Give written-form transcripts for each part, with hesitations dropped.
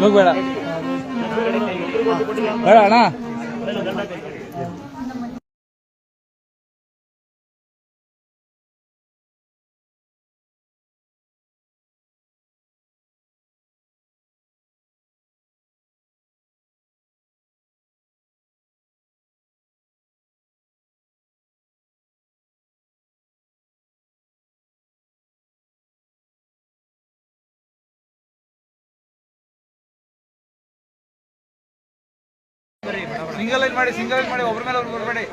लोग बेड़ा बेड़ा ना ಸಿಂಗಲ್ ಲೈನ್ ಮಾಡಿ ಒಬ್ಬರ ಮೇಲೆ ಒಬ್ರು ಬರಬೇಡಿ.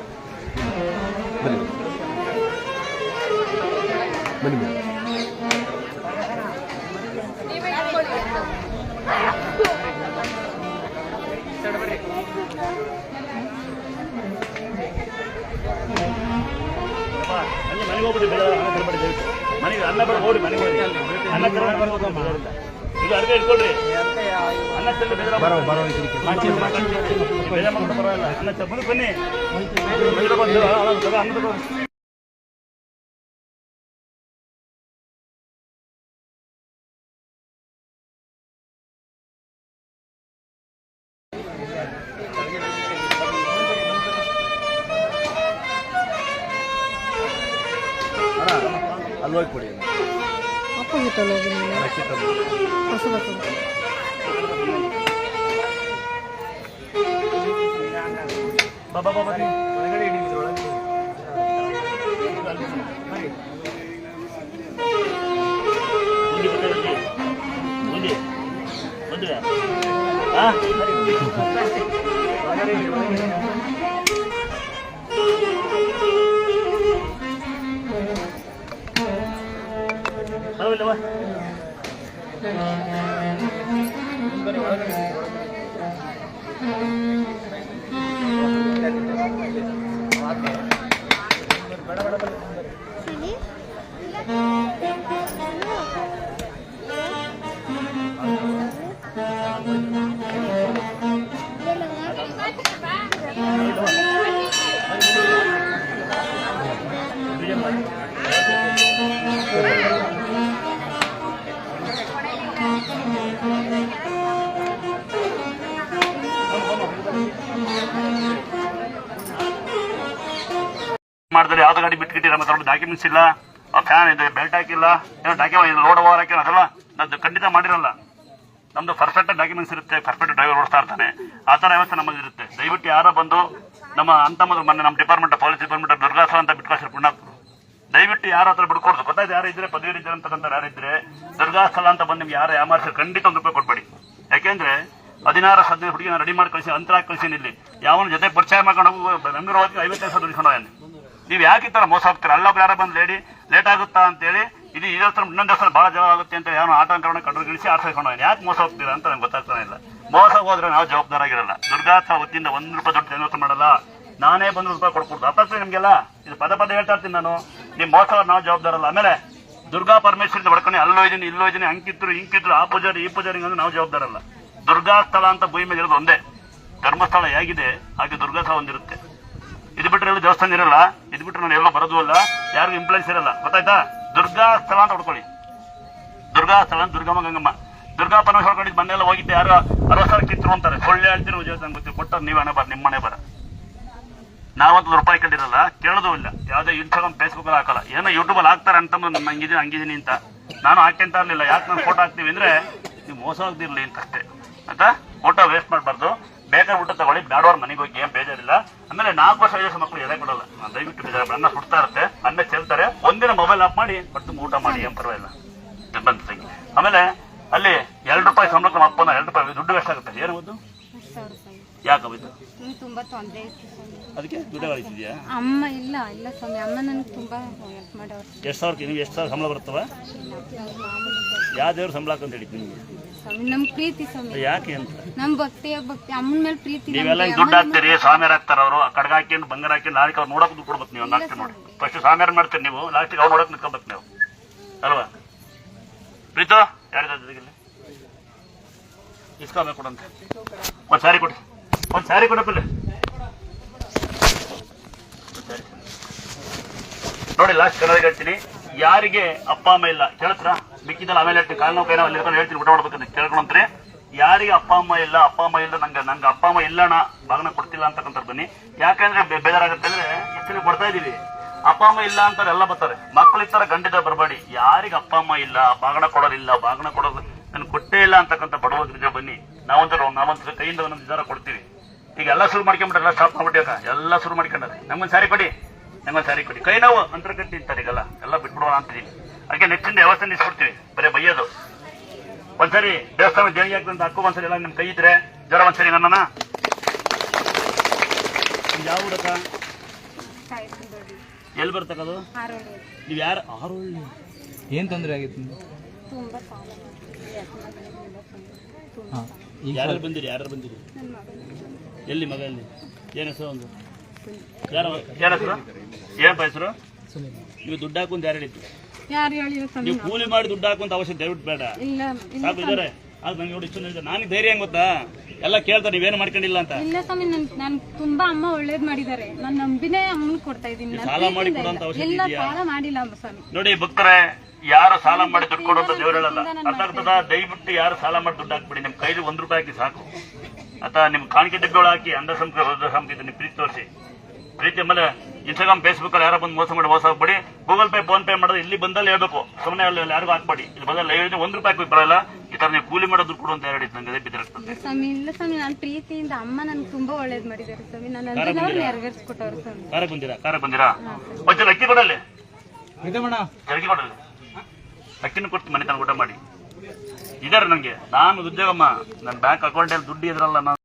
ಮನೆಗೆ ಹೋಗ್ಬಿಡಿ, ಮನೆಗೆ ಅನ್ನ ಬರ ಹೋಗಿ ಮನೆಗೆ ಹೋಗಿ ಅನ್ನ ಇದು ಅರ್ಧ ಇಟ್ಕೊಳ್ರಿ. ಅನ್ನ ಪರವಾಗಿಲ್ಲ, ಅನ್ನ ಮುಂದೆ ಬನ್ನಿ. ಅಲ್ಲಿ ಹೋಗಿ ಕೊಡಿ. ಬಾಬಾ ಒಳಗಡೆ ಹಿಡಿದ್ರೊಳಗೆ ಮುಂದೆ ಬಂದ್ರೆ ಹೌದಲ್ವಾ? ಮಾಡಿದ್ರೆ ಯಾವ್ದು ಗಾಡಿ ಬಿಟ್ಕಿಟ್ಟಿರ, ಮತ್ತೆ ಡಾಕ್ಯುಮೆಂಟ್ಸ್ ಇಲ್ಲ, ಫ್ಯಾನ್ ಇದೆ, ಬೆಲ್ಟ್ ಹಾಕಿಲ್ಲ, ಏನೋ ಡಾಕ್ಯುಮೆಂಟ್ ಲೋಡ್ ಓವರ್ ಹಾಕಿ ಅದೆಲ್ಲ ಅದು ಖಂಡಿತ ಮಾಡಿರಲ್ಲ. ನಮ್ದು ಪರ್ಫೆಕ್ಟ್ ಡಾಕ್ಯುಮೆಂಟ್ಸ್ ಇರುತ್ತೆ, ಪರ್ಫೆಕ್ಟ್ ಡ್ರೈವರ್ ಓಡಿಸ್ತಾ ಇರ್ತಾನೆ, ಆ ಥರ ವ್ಯವಸ್ಥೆ ನಮ್ಮಲ್ಲಿ ಇರುತ್ತೆ. ದಯವಿಟ್ಟು ಯಾರೋ ಬಂದು ನಮ್ಮ ಅಂತ ಮೊನ್ನೆ ನಮ್ಮ ಡಿಪಾರ್ಟ್ಮೆಂಟ್ ಪೊಲೀಸ್ ಡಿಪಾರ್ಟ್ಮೆಂಟ್ ದುರ್ಗಾಸ ಅಂತ ಬಿಟ್ಕೊಳ್ತಾರೆ ಪುಣ್ಯಾತ್ಮರು. ದಯವಿಟ್ಟು ಯಾರು ಹತ್ರ ಬಿಡ್ಕೊಡ್ದು ಗೊತ್ತಾಯ್ತು. ಯಾರು ಇದ್ರೆ ಪದವಿ ಇದ್ದಾರೆ ಅಂತಕ್ಕಂಥ ಯಾರಿದ್ರೆ ದುರ್ಗಾಸ್ಥಳ ಅಂತ ಬಂದು ನಿಮ್ಗೆ ಯಾರು ಯಾಮಾರಿಸಿ ಖಂಡಿತ ₹1 ಕೊಡ್ಬೇಡಿ. ಯಾಕೆಂದ್ರೆ 16-17 ಹುಡುಗಿನ ರೆಡಿ ಮಾಡಿ ಕಳಿಸಿ ಅಂತರ ಕಳಿಸಿನಿ. ಇಲ್ಲಿ ಯಾವನ ಜೊತೆ ಪರಿಚಯ ಮಾಡ್ಕೊಂಡು ಬೆಂಗಳೂರು ಹೋಗಿ 55,000 ಉಳಿಸ್ಕೊಂಡು ಹೋಗಿ. ನೀವು ಯಾಕೆ ಈ ತರ ಮೋಸ ಹೋಗ್ತೀರಾ? ಅಲ್ಲೊಬ್ರು ಯಾರ ಬಂದು ಲೇಟ್ ಆಗುತ್ತಾ ಅಂತೇಳಿ ಇದು ಈ ದೇವಸ್ಥಾನ ಇನ್ನೊಂದು ದೇವಸ್ಥಾನ ಬಹಳ ಜನ ಆಗುತ್ತೆ ಅಂತ ಯಾವ ಆಟಂಕರಣ ಕಂಡು ಗಿಳಿಸಿ ಆರಿಸ್ಕೊಂಡು ಹೋಗಿ. ಯಾಕೆ ಮೋಸ ಹೋಗ್ತೀರಾ ಅಂತ ನಂಗೆ ಗೊತ್ತಾಗ್ತಾನೆ ಇಲ್ಲ. ಮೋಸ ಹೋದ್ರೆ ನಾವು ಜವಾಬ್ದಾರ ಆಗಿರಲ್ಲ. ದುರ್ಗಾಸ್ಥಳ ವತಿಯಿಂದ ₹1 ದೊಡ್ಡ ದೇವಸ್ಥಾನ ಮಾಡಲ್ಲ. ನಾನೇ ಬಂದು ₹1 ಕೊಡ್ಕೊಡ್ದು ಅರ್ಥಾಗ್ತದೆ ನಿಮ್ಗೆಲ್ಲ. ಇದು ಪದ ಹೇಳ್ತಾ ಇರ್ತೀನಿ ನಾನು. ನಿಮ್ ಮೋಸ ನಾವು ಜವಾಬ್ದಾರಲ್ಲ. ಆಮೇಲೆ ದುರ್ಗಾ ಪರಮೇಶ್ವರಿ ಹೊಡ್ಕೊಂಡು ಅಲ್ಲೋ ಇದೀನಿ ಇಲ್ಲೋ ಇದೀನಿ ಅಂಕಿದ್ರು ಇಂಕಿದ್ರು ಆ ಪೂಜಾರಿ ಈ ಪೂಜಾರಿ ಅಂದ್ರೆ ನಾವು ಜವಾಬ್ದಾರಲ್ಲ. ದುರ್ಗಾಸ್ಥಳ ಅಂತ ಭೂಮಿ ಮೇಲೆ ಇರೋದು ಒಂದೇ. ಧರ್ಮಸ್ಥಳ ಹೇಗಿದೆ ಹಾಗೆ ದುರ್ಗಾಸ್ಥಳ ಒಂದಿರುತ್ತೆ. ಇದು ಬಿಟ್ಟರೆ ಎಲ್ಲ ದೇವಸ್ಥಾನ ಇರಲ್ಲ. ಇದು ಬಿಟ್ಟರೆ ನಾನು ಎಲ್ಲೋ ಬರೋದು ಅಲ್ಲ, ಯಾರಿಗೂ ಇಂಪ್ಲೈನ್ಸ್ ಇರಲ್ಲ. ಗೊತ್ತಾಯ್ತಾ? ದುರ್ಗಾಸ್ಥಳ ಅಂತ ಹೊಡ್ಕೊಳ್ಳಿ. ದುರ್ಗಾಸ್ಥಳ ಅಂತ ದುರ್ಗಮ್ಮ ಗಂಗಮ್ಮ ದುರ್ಗಾ ಪರಮೇಶ್ವರ ಕಡೆ ಮನೆಯೆಲ್ಲ ಹೋಗಿದ್ದೆ. ಯಾರು 60,000 ಕಿತ್ರು ಅಂತಾರೆ. ಸೊಳ್ಳೆ ಹೇಳ್ತೀರಿ ಗೊತ್ತಿಲ್ಲ. ಕೊಟ್ಟರು ನೀವೇ ಹಣೆ ಬರ, ನಿಮ್ಮ ಮನೆ ಬರ. ನಾವಂತೂ ರೂಪಾಯಿ ಕಂಡಿರಲ್ಲ, ಕೇಳೋದು ಇಲ್ಲ. ಯಾವುದೇ ಇನ್ಸ್ಟಾಗ್ರಾಮ್ ಫೇಸ್ಬುಕ್ ಅಲ್ಲಿ ಹಾಕಲ್ಲ, ಏನೋ ಯೂಟ್ಯೂಬ್ ಅಲ್ಲಿ ಹಾಕ್ತಾರೆ ಅಂತ ನಾನು ಹಂಗಿದ್ದೀನಿ ಅಂತ ನಾನು ಹಾಕ್ಯಂತ ಇರ್ಲಿಲ್ಲ. ಯಾಕೆ ನಾನು ಫೋಟೋ ಹಾಕ್ತೀವಿ ಅಂದ್ರೆ ನೀವು ಮೋಸ ಆಗದಿರ್ಲಿ ಅಂತ ಅಷ್ಟೇ. ಆಯ್ತಾ? ಫೋಟೋ ವೇಸ್ಟ್ ಮಾಡಬಾರ್ದು. ಬೇಕಾದ್ರೆ ಊಟ ತಗೊಳ್ಳಿ, ಬೇಡವ್ರ ಮನೆಗೆ ಹೋಗಿ ಏನ್ ಬೇಜಾರಿಲ್ಲ. ಆಮೇಲೆ 4 ವರ್ಷ 5 ವರ್ಷ ಮಕ್ಕಳು ಎದೆ ಕೊಡಲ್ಲ. ದಯವಿಟ್ಟು ಬೇಜಾರ, ಅನ್ನ ಸುಡ್ತಾ ಇರುತ್ತೆ, ಅನ್ನ ಚೆಲ್ತಾರೆ, ಒಂದಿನ ಮೊಬೈಲ್ ಆಫ್ ಮಾಡಿ ಬಟ್ ಊಟ ಮಾಡಿ, ಏನ್ ಪರವಾಗಿಲ್ಲ. ಆಮೇಲೆ ಅಲ್ಲಿ 2 ರೂಪಾಯಿ ಸಂಬಳ ನಮ್ಮ ಅಪ್ಪನ 2 ರೂಪಾಯಿ ದುಡ್ಡು ವೇಸ್ಟ್ ಆಗುತ್ತೆ. ಏನು ಒಂದು ಯಾಕವಿದ್ದು ತುಂಬಾ ತೊಂದರೆ ಇತ್ತು ಸ್ವಾಮಿ. ಅದಕ್ಕೆ ದುಡ್ಡು ಹೊಡಿತಿದ್ಯಾ? ಅಮ್ಮ ಇಲ್ಲ ಇಲ್ಲ ಸ್ವಾಮಿ, ಅಮ್ಮ ನನಗೆ ತುಂಬಾ ಹೆಲ್ಪ್ ಮಾಡೋರು. ಎಷ್ಟು ಸಾವಿರಕ್ಕೆ ನೀವು ಎಷ್ಟು ಸಾವಿರ ಸಂಬಳ ಬರ್ತವ? ಯಾವ ದೇವ್ರ ಸಂಬಳ ಅಂತ ಹೇಳಿದ್ ನಿಮ್ಗೆ? ಸ್ವಾಮಿ ನಮ್ ಪ್ರೀತಿ ಸ್ವಾಮಿ. ಯಾಕೆ ಅಂತ ನಮ್ ಭಕ್ತಿ ಅಮ್ಮನ ಮೇಲೆ ಪ್ರೀತಿ. ನೀವೆಲ್ಲ ದುಡ್ಡು ಹಾಕ್ತೀರಿ, ಸ್ವಾಮಿಯರ್ ಹಾಕ್ತಾರ ಅವರು, ಕಡ್ಗ ಹಾಕಿ ಬಂಗಾರ ಹಾಕಿ ನಾಳೆ ಅವ್ರು ನೋಡಕ್ ದುಡ್ಡು ಕೊಡ್ಬೇಕು. ನೀವು ನಾಲ್ಕು ನೋಡಿ ಫಸ್ಟ್ ಸ್ವಾಮಿಯರ್ ಮಾಡ್ತೀರಿ ನೀವು, ಲಾಸ್ಟಿಗೆ ಅವ್ರು ನೋಡಕ್ ನಿಂತ್ಕೊಬೇಕು ನೀವು ಅಲ್ವಾ? ಪ್ರೀತು ಯಾರಿಲ್ಲ ಇಸ್ಕೊಬೇಕು ಕೊಡಂತ ಒಂದ್ ಸ್ಯಾರಿ ಕೊಡಿ, ಒಂದ್ ಸ್ಯಾರಿ ಕೊಡಪ್ಪಿಲ್ಲ ನೋಡಿ. ಲಾಸ್ಟ್ ಕನ್ನಡ ಹೇಳ್ತೀನಿ, ಯಾರಿಗೆ ಅಪ್ಪ ಅಮ್ಮ ಇಲ್ಲ ಕೇಳತ್ರ ಮಿಕ್ಕಿದಲ್ಲಿ ಆಮೇಲೆ ಹೇಳ್ತೀನಿ, ಕಾಲು ನೋವು ಕೈ ನೋವು ಅಲ್ಲಿ ಹೇಳ್ತೀನಿ, ಊಟ ಮಾಡ್ಬೇಕಂತ ಕೇಳ್ಕೊಂಡ್ರೆ ಯಾರಿಗೆ ಅಪ್ಪ ಅಮ್ಮ ಇಲ್ಲ ನಂಗೆ ಅಪ್ಪ ಅಮ್ಮ ಇಲ್ಲಣ್ಣ ಭಾಗನ ಕೊಡ್ತಿಲ್ಲ ಅಂತಕ್ಕಂಥ ಬನ್ನಿ. ಯಾಕಂದ್ರೆ ಬೇಜಾರಾಗುತ್ತೆ ಅಂದ್ರೆ ಎಷ್ಟು ಕೊಡ್ತಾ ಇದೀವಿ, ಅಪ್ಪ ಅಮ್ಮ ಇಲ್ಲ ಅಂತಾರೆ ಎಲ್ಲ ಬರ್ತಾರೆ. ಮಕ್ಕಳು ಇರ್ತಾರೆ, ಗಂಡಿದ ಬರಬೇಡಿ. ಯಾರಿಗೆ ಅಪ್ಪ ಅಮ್ಮ ಇಲ್ಲ, ಬಾಗಣ ಕೊಡೋದಿಲ್ಲ, ಬಾಗಣ ಕೊಡೋದು ನನ್ ಕೊಟ್ಟೇ ಇಲ್ಲ ಅಂತಕ್ಕಂಥ ಬಡವರಿಗೆ ಬನ್ನಿ. ನಾವಂತ ಕೈಯಿಂದ ಒಂದೊಂದು ವಿಚಾರ ಕೊಡ್ತೀವಿ. ಈಗ ಎಲ್ಲ ಶುರು ಮಾಡ್ಕೊಂಡ್ಬಿಟ್ರೆ ಎಲ್ಲ ಸ್ಟಾಪ್ ಮಾಡ್ಬಿಟ್ಟಾಗ ಎಲ್ಲ ಶುರು ಮಾಡ್ಕೊಂಡ್ರೆ ನಮ್ಗೊಂದು ಸ್ಯಾರಿ ಕೊಡಿ, ನಂಗೊಂದು ಸ್ಯಾರಿ ಕೊಡಿ, ಕೈ ನಾವು ಅಂತರ ಕಟ್ಟಿ ಅಂತಾರೆ. ಈಗೆಲ್ಲ ಎಲ್ಲ ಬಿಟ್ಬಿಡೋಣ ಅಂತಿದ್ದೀನಿ. ಅದಕ್ಕೆ ನೆಕ್ಸ್ಟ್ ವ್ಯವಸ್ಥೆ ನಿಲ್ಸ್ಬಿಡ್ತೀವಿ, ಬರೀ ಬೈಯೋದು. ಒಂದ್ಸರಿ ದೇವಸ್ಥಾನ ದೇಣಿಗೆ ಆಗ್ತಂತ ಹಾಕೋ, ಒಂದ್ಸರಿ ಎಲ್ಲ ನಿಮ್ ಕೈ ಇದ್ರೆ ಜ್ವರ ಒಂದ್ಸರಿ ನನ್ನ ಯಾವ ಊರಕ್ಕ ಎಲ್ಲಿ ಬರ್ತಕ್ಕದು? ನೀವ್ ಯಾರು ಆರೋಳ್ಳಿ? ಏನ್ ತೊಂದರೆ ಆಗಿತ್ತು? ತುಂಬಾ ಸಾಲ ಯಾರು ಬಂದಿರಿ? ಎಲ್ಲಿ ಮಗ? ಎಲ್ಲಿ ಏನ್ ಹೆಸರು? ಒಂದು ಯಾರ ಹೆಸರು? ಏನಪ್ಪ ಹೆಸರು? ನೀವು ದುಡ್ಡು ಹಾಕುಂತ ಯಾರು ಹೇಳಿದ್ದು? ಯಾರು ಹೇಳಿ? ನೀವು ಕೂಲಿ ಮಾಡಿ ದುಡ್ಡು ಹಾಕುವಂತ ಅವಶ್ಯ ದಯವಿಟ್ಟು ಬೇಡ. ಸಾಕು ಇದಾರೆ ಅದು ನಂಗೆ ನೋಡಿ ಇಷ್ಟು ನನಗೆ ಧೈರ್ಯ ಹೆಂಗ್ ಗೊತ್ತಾ, ಎಲ್ಲ ಕೇಳ್ತಾರೆ ನೀವೇನು ಮಾಡ್ಕೊಂಡಿಲ್ಲ ಅಂತ. ಇಲ್ಲ ಸ್ವಾಮಿ, ನನ್ ತುಂಬಾ ಅಮ್ಮ ಒಳ್ಳೇದ್ ಮಾಡಿದ್ದಾರೆ. ನಾನು ನಂಬಿನೇ ಅಮ್ಮನ್ ಕೊಡ್ತಾ ಇದ್ದೀನಿ. ಸಾಲ ಮಾಡಿ ಕೊಡುವಂತ ಅವಶ್ಯ ಇದೆಯಾ? ಸಾಲ ಮಾಡಿಲ್ಲ ಸ್ವಾಮಿ. ನೋಡಿ ಭಕ್ತರೆ, ಯಾರು ಸಾಲ ಮಾಡಿ ದುಡ್ಡು ಕೊಡುವಂತ ದೇವ್ರು ಹೇಳಲ್ಲ. ಅರ್ಥ ಆಗ್ತದ? ದಯವಿಟ್ಟು ಯಾರು ಸಾಲ ಮಾಡಿ ದುಡ್ಡು ಹಾಕ್ಬಿಡಿ. ನಿಮ್ ಕೈಲಿ 1 ರೂಪಾಯಿ ಹಾಕಿ ಸಾಕು. ಅಥವಾ ನಿಮ್ ಕಾಣಿಕೆ ಡಬ್ಬಗಳು ಹಾಕಿ ಅಂಧ ಸಂಸ್ಕೃತ ಹೃದಯ ಸಂಸ್ಕೃತಿ ನಿಮ್ ಪ್ರೀತಿ ತೋರಿಸಿ. ಪ್ರೀತಿ ಆಮೇಲೆ ಇನ್ಸ್ಟಾಗ್ರಾಮ್ ಫೇಸ್ಬುಕ್ ಅಲ್ಲಿ ಯಾರೋ ಬಂದು ಮೋಸ ಮಾಡಿ ಮೋಸ ಹಾಕ್ಬೇಡಿ. ಗೂಗಲ್ ಪೇ ಫೋನ್ ಪೇ ಮಾಡೋದು ಇಲ್ಲಿ ಬಂದಲ್ಲಿ ಹೇಳ್ಬೇಕು, ಸುಮ್ಮನೆ ಅಲ್ಲಿ ಯಾರಿಗೂ ಹಾಕ್ಬೇಡಿ. ಇಲ್ಲಿ ಬಂದಲ್ಲಿ 1 ರೂಪಾಯಿ ಹಾಕಿ ಬರಲ್ಲ. ಈ ತರ ನೀವು ಕೂಲಿ ಮಾಡೋ ದುಡ್ಡು ಕೊಡುವಂತ ಹೇಳಿದ್ ನಂಗೆ ಬಿದ್ದಿರ್ತದೆ ಸ್ವಾಮಿ. ಇಲ್ಲ ಸ್ವಾಮಿ, ನಾನು ಪ್ರೀತಿಯಿಂದ ಅಮ್ಮ ನನ್ಗೆ ತುಂಬಾ ಒಳ್ಳೇದ್ ಮಾಡಿದ್ದಾರೆ ಸ್ವಾಮಿ. ನಾನು ನೆರವೇರಿಸ್ಕೊಟ್ಟವ್ರು ಸ್ವಾಮಿ. ಕಾರ ಬಂದಿರಾ? ಒಂದ್ಸಲ ಅಕ್ಕಿ ಕೊಡಲ್ಲಿ, ಅಕ್ಕಿ ಕೊಡಲ್ಲಿ, ಅಕ್ಕಿನ ಕೊಟ್ಟು ಮನೆ ತನಕ ಊಟ ಮಾಡಿ. ಇದಾರೆ ನಂಗೆ. ನಾನು ಉದ್ಯೋಗಮ್ಮ, ನನ್ನ ಬ್ಯಾಂಕ್ ಅಕೌಂಟಲ್ಲಿ ದುಡ್ಡು ಇದ್ರಲ್ಲ.